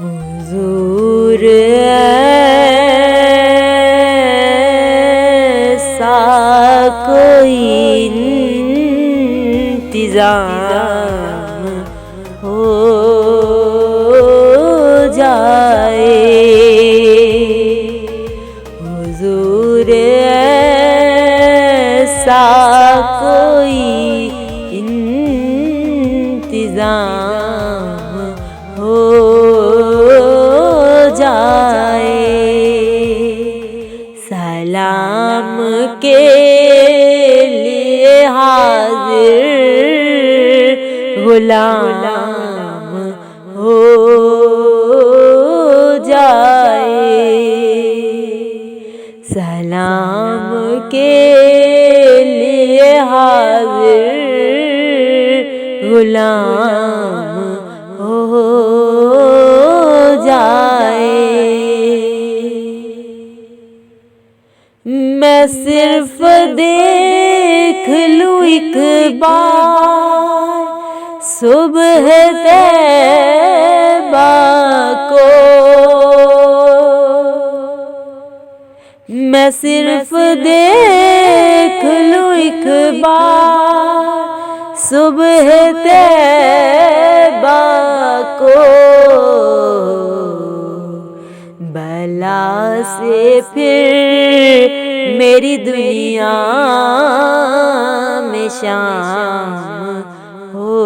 हुजूर ऐसा कोई इंतजाम हो जाए। हुजूर ऐसा कोई इंतजाम हो जाए। सलाम के लिए हाजिर गुलाम हो जाए। सलाम के लिए हाजिर गुलाम हो जाए। मैं सिर्फ देख लूं एक बार सुबह तैबा को। मैं सिर्फ देख लूं एक बार सुबह तैबा को। बला से फिर मेरी दुनिया में शाम हो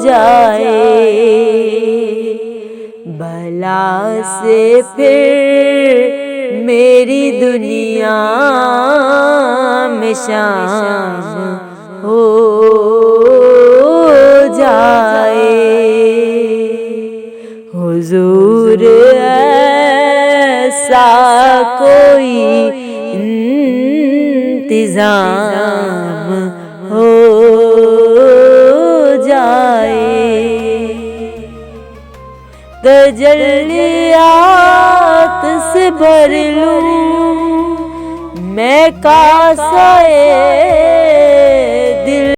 जाए। बला से फिर मेरी दुनिया में शाम हो जाए। हुजूर ऐसा कोई इंतजाम हो जाए। तजल्लियात से भर लूं मैं कासाए दिल।